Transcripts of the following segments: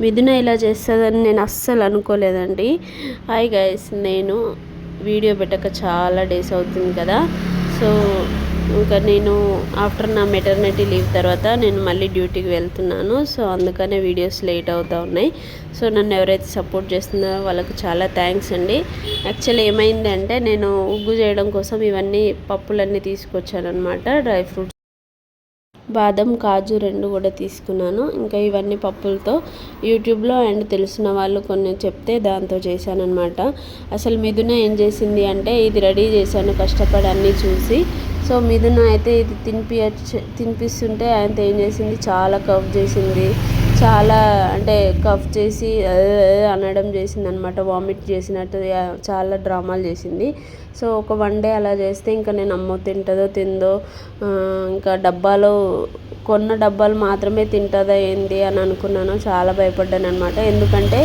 మిథున ఇలా చేస్తుందని నేను అస్సలు అనుకోలేదండి. హాయ్ గైస్, నేను వీడియో పెట్టక చాలా డేస్ అవుతుంది కదా. సో ఇంకా నేను ఆఫ్టర్ నా మెటర్నిటీ లీవ్ తర్వాత నేను మళ్ళీ డ్యూటీకి వెళ్తున్నాను. సో అందుకనే వీడియోస్ లేట్ అవుతూ ఉన్నాయి. సో నన్ను ఎవరైతే సపోర్ట్ చేస్తున్నారో వాళ్ళకి చాలా థ్యాంక్స్ అండి. యాక్చువల్లీ ఏమైంది అంటే, నేను ఉగ్గు చేయడం కోసం ఇవన్నీ పప్పులన్నీ తీసుకొచ్చాను అనమాట. డ్రై ఫ్రూట్స్, బాదం, కాజు 2 కూడా తీసుకున్నాను. ఇంకా ఇవన్నీ పప్పులతో యూట్యూబ్లో అండ్ తెలిసిన వాళ్ళు కొన్ని చెప్తే దాంతో చేశాను అనమాట. అసలు మిథున ఏం చేసింది అంటే, ఇది రెడీ చేశాను కష్టపడి అన్నీ చూసి. సో మిథున అయితే ఇది తినిపిస్తుంటే ఆయనతో ఏం చేసింది, చాలా కఫ్ చేసింది. చాలా అంటే కఫ్ చేసి అనడం చేసింది అనమాట. వామిట్ చేసినట్టు చాలా డ్రామాలు చేసింది. సో ఒక 1 డే అలా చేస్తే ఇంకా నేను అమ్మో తింటుందో తిందో, ఇంకా కొన్న డబ్బాలు మాత్రమే తింటుందా ఏంది అని అనుకున్నాను. చాలా భయపడ్డాను అనమాట. ఎందుకంటే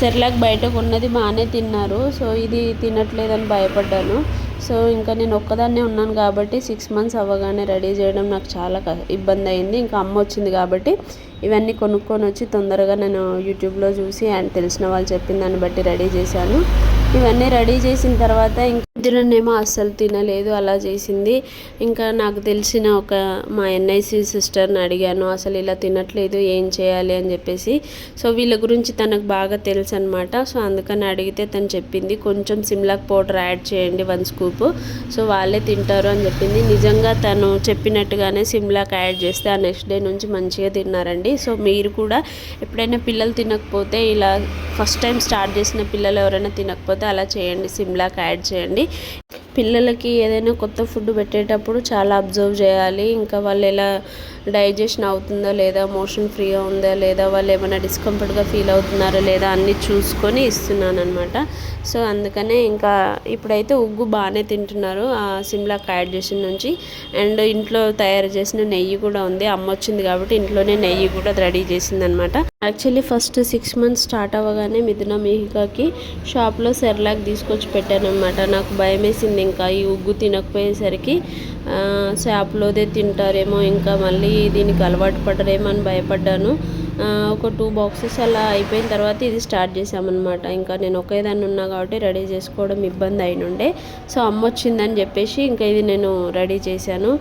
సెర్లాక్ బయట కొన్నది బాగానే తిన్నారు. సో ఇది తినట్లేదని భయపడ్డాను. సో ఇంకా నేను ఒక్కదాన్నే ఉన్నాను కాబట్టి 6 months అవ్వగానే రెడీ చేయడం నాకు చాలా ఇబ్బంది అయింది. ఇంకా అమ్మ వచ్చింది కాబట్టి ఇవన్నీ కొనుక్కొని వచ్చి తొందరగా నేను యూట్యూబ్లో చూసి అండ్ తెలిసిన వాళ్ళు చెప్పిన దాన్ని బట్టి రెడీ చేశాను. ఇవన్నీ రెడీ చేసిన తర్వాత ఇంటినేమో అస్సలు తినలేదు, అలా చేసింది. ఇంకా నాకు తెలిసిన మా NIC సిస్టర్ని అడిగాను, అసలు ఇలా తినట్లేదు ఏం చేయాలి అని చెప్పేసి. సో వీళ్ళ గురించి తనకు బాగా తెలుసు అనమాట. సో అందుకని అడిగితే తను చెప్పింది, కొంచెం సిమ్లాక్ పౌడర్ యాడ్ చేయండి 1 scoop, సో వాళ్ళే తింటారు అని చెప్పింది. నిజంగా తను చెప్పినట్టుగానే సిమ్లాక్ యాడ్ చేస్తే ఆ నెక్స్ట్ డే నుంచి మంచిగా తిన్నారండి. సో మీరు కూడా ఎప్పుడైనా పిల్లలు తినకపోతే, ఇలా ఫస్ట్ టైం స్టార్ట్ చేసిన పిల్లలు ఎవరైనా తినకపోతే అలా చేయండి, సిమ్లాక్ యాడ్ చేయండి. పిల్లలకి ఏదైనా కొత్త ఫుడ్ పెట్టేటప్పుడు చాలా అబ్జర్వ్ చేయాలి. ఇంకా వాళ్ళు ఎలా డైజెషన్ అవుతుందో లేదా, మోషన్ ఫ్రీగా ఉందా లేదా, వాళ్ళు ఏమైనా డిస్కంఫర్ట్గా ఫీల్ అవుతున్నారా లేదా అన్నీ చూసుకొని ఇస్తున్నాను అనమాట. సో అందుకనే ఇంకా ఇప్పుడైతే ఉగ్గు బాగానే తింటున్నారు ఆ సిమ్లాక్ యాడ్ చేసిన నుంచి. అండ్ ఇంట్లో తయారు చేసిన నెయ్యి కూడా ఉంది. అమ్మ వచ్చింది కాబట్టి ఇంట్లోనే నెయ్యి కూడా రెడీ చేసింది అనమాట. యాక్చువల్లీ ఫస్ట్ 6 months స్టార్ట్ అవ్వగానే మిథున మిహికాకి షాప్లో సెర్లాక్ తీసుకొచ్చి పెట్టాను అనమాట. నాకు భయం వేసింది, ఇంకా ఈ ఉగ్గు తినకపోయేసరికి షాప్లోదే తింటారేమో, ఇంకా మళ్ళీ దీనికి అలవాటు పడరేమో అని భయపడ్డాను. ఒక 2 boxes అలా అయిపోయిన తర్వాత ఇది స్టార్ట్ చేసామన్నమాట. ఇంకా నేను ఒకేదాన్ని ఉన్నా కాబట్టి రెడీ చేసుకోవడం ఇబ్బంది అయినుండే. సో అమ్మ వచ్చిందని చెప్పేసి ఇంకా ఇది నేను రెడీ చేశాను.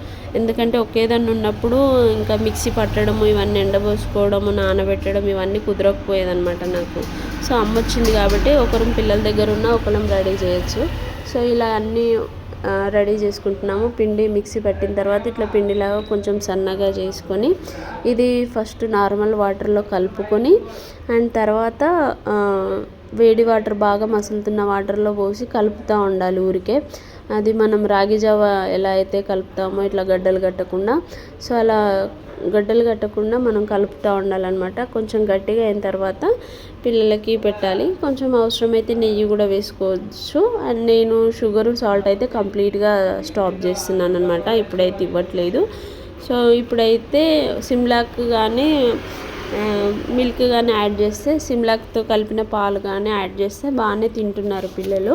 ఎందుకంటే ఒకేదాన్ని ఉన్నప్పుడు ఇంకా మిక్సీ పట్టడము, ఇవన్నీ ఎండబోసుకోవడము, నానబెట్టడం ఇవన్నీ కుదరకపోయేదన్నమాట నాకు. సో అమ్మ వచ్చింది కాబట్టి ఒకరం పిల్లల దగ్గర ఉన్న ఒకరం రెడీ చేయొచ్చు. సో ఇలా అన్నీ రెడీ చేసుకుంటున్నాము. పిండి మిక్సీ పట్టిన తర్వాత ఇట్లా పిండిలాగా కొంచెం సన్నగా చేసుకొని ఇది ఫస్ట్ నార్మల్ వాటర్లో కలుపుకొని, అండ్ తర్వాత వేడి వాటర్ బాగా మసులుతున్న వాటర్లో పోసి కలుపుతూ ఉండాలి ఊరికే. అది మనం రాగి జావ ఎలా అయితే కలుపుతామో ఇట్లా గడ్డలు కట్టకుండా, సో అలా గడ్డలు కట్టకుండా మనం కలుపుతూ ఉండాలన్నమాట. కొంచెం గట్టిగా అయిన తర్వాత పిల్లలకి పెట్టాలి. కొంచెం అవసరమైతే నెయ్యి కూడా వేసుకోవచ్చు. అండ్ నేను షుగరు సాల్ట్ అయితే కంప్లీట్గా స్టాప్ చేస్తున్నాను అనమాట, ఇప్పుడైతే ఇవ్వట్లేదు. సో ఇప్పుడైతే సిమ్లాక్ కానీ మిల్క్ కానీ యాడ్ చేస్తే, సిమ్లాక్తో కలిపిన పాలు కానీ యాడ్ చేస్తే బాగానే తింటున్నారు పిల్లలు.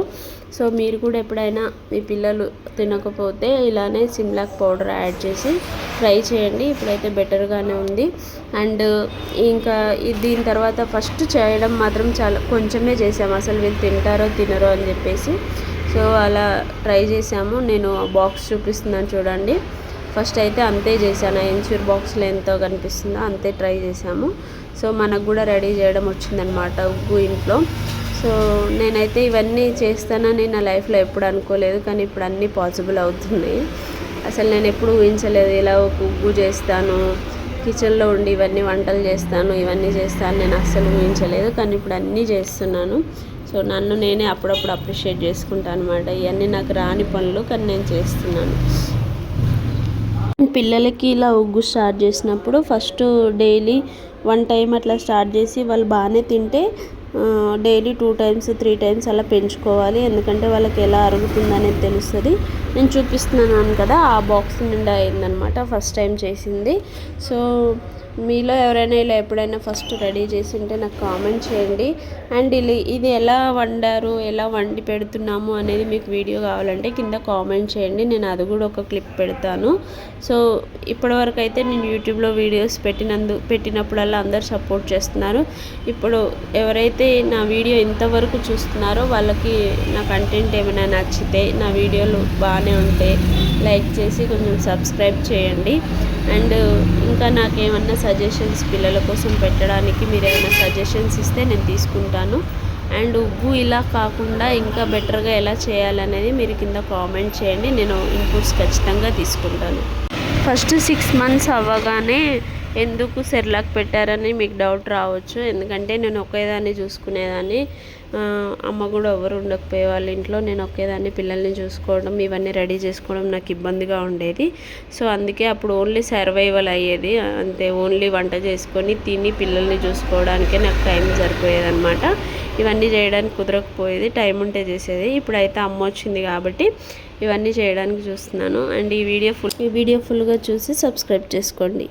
సో మీరు కూడా ఎప్పుడైనా మీ పిల్లలు తినకపోతే ఇలానే సిమ్లాక్ పౌడర్ యాడ్ చేసి ట్రై చేయండి. ఇప్పుడైతే బెటర్గానే ఉంది. అండ్ ఇంకా దీని తర్వాత ఫస్ట్ చేయడం మాత్రం చాలా కొంచెమే చేసాము, అసలు వీళ్ళు తింటారో తినరో అని చెప్పేసి. సో అలా ట్రై చేసాము. నేను బాక్స్ చూపిస్తున్నాను చూడండి. ఫస్ట్ అయితే అంతే చేశాను, ఇన్సూర్ బాక్స్లో ఎంతో కనిపిస్తుందో అంతే ట్రై చేసాము. సో మనకు కూడా రెడీ చేయడం వచ్చిందనమాట ఉగ్గు ఇంట్లో. సో నేనైతే ఇవన్నీ చేస్తానని నా లైఫ్లో ఎప్పుడు అనుకోలేదు, కానీ ఇప్పుడు అన్నీ పాసిబుల్ అవుతున్నాయి. అసలు నేను ఎప్పుడు ఊహించలేదు ఇలా ఒక ఉగ్గు చేస్తాను, కిచెన్లో ఉండి ఇవన్నీ వంటలు చేస్తాను, ఇవన్నీ చేస్తాను నేను అస్సలు ఊహించలేదు. కానీ ఇప్పుడు అన్నీ చేస్తున్నాను. సో నన్ను నేనే అప్పుడప్పుడు అప్రిషియేట్ చేసుకుంటాను అనమాట. ఇవన్నీ నాకు రాని పనులు, కానీ నేను చేస్తున్నాను. పిల్లలకి ఇలా ఉగ్గు స్టార్ట్ చేసినప్పుడు ఫస్ట్ డైలీ 1 time అట్లా స్టార్ట్ చేసి వాళ్ళు బాగానే తింటే డైలీ 2 times 3 times అలా పెంచుకోవాలి. ఎందుకంటే వాళ్ళకి ఎలా అరుగుతుందనేది తెలుస్తుంది. నేను చూపిస్తున్నాను కదా, ఆ బాక్స్ నిండా అయిందనమాట ఫస్ట్ టైం చేసింది. సో మీలో ఎవరైనా ఇలా ఎప్పుడైనా ఫస్ట్ రెడీ చేసి ఉంటే నాకు కామెంట్ చేయండి. అండ్ ఇది ఎలా వండారు, ఎలా వండి పెడుతున్నాము అనేది మీకు వీడియో కావాలంటే కింద కామెంట్ చేయండి, నేను అది కూడా ఒక క్లిప్ పెడతాను. సో ఇప్పటివరకు అయితే నేను యూట్యూబ్లో వీడియోస్ పెట్టినప్పుడల్లా అందరు సపోర్ట్ చేస్తున్నారు. ఇప్పుడు ఎవరైతే నా వీడియో ఇంతవరకు చూస్తున్నారో వాళ్ళకి నా కంటెంట్ ఏమైనా నచ్చితే, నా వీడియోలు బాగానే ఉంటే లైక్ చేసి కొంచెం సబ్స్క్రైబ్ చేయండి. అండ్ ఇంకా నాకేమన్నా సజెషన్స్ పిల్లల కోసం పెట్టడానికి మీరు ఏమైనా సజెషన్స్ ఇస్తే నేను తీసుకుంటాను. అండ్ ఉగ్గు ఇలా కాకుండా ఇంకా బెటర్గా ఎలా చేయాలనేది మీరు కింద కామెంట్ చేయండి, నేను ఇన్పుట్స్ ఖచ్చితంగా తీసుకుంటాను. ఫస్ట్ 6 months అవ్వగానే ఎందుకు సెర్లాక్ పెట్టారని మీకు డౌట్ రావచ్చు. ఎందుకంటే నేను ఒకేదాన్ని చూసుకునేదాన్ని, అమ్మ కూడా ఎవరు ఉండకపోయే వాళ్ళ ఇంట్లో, నేను ఒకేదాన్ని పిల్లల్ని చూసుకోవడం ఇవన్నీ రెడీ చేసుకోవడం నాకు ఇబ్బందిగా ఉండేది. సో అందుకే అప్పుడు ఓన్లీ సర్వైవల్ అయ్యేది అంతే, ఓన్లీ వంట చేసుకొని తిని పిల్లల్ని చూసుకోవడానికే నాకు టైం సరిపోయేదన్నమాట. ఇవన్నీ చేయడానికి కుదరకపోయేది, టైం ఉంటే చేసేది. ఇప్పుడైతే అమ్మ వచ్చింది కాబట్టి ఇవన్నీ చేయడానికి చూస్తున్నాను. అండ్ ఈ వీడియో ఫుల్గా చూసి సబ్స్క్రైబ్ చేసుకోండి.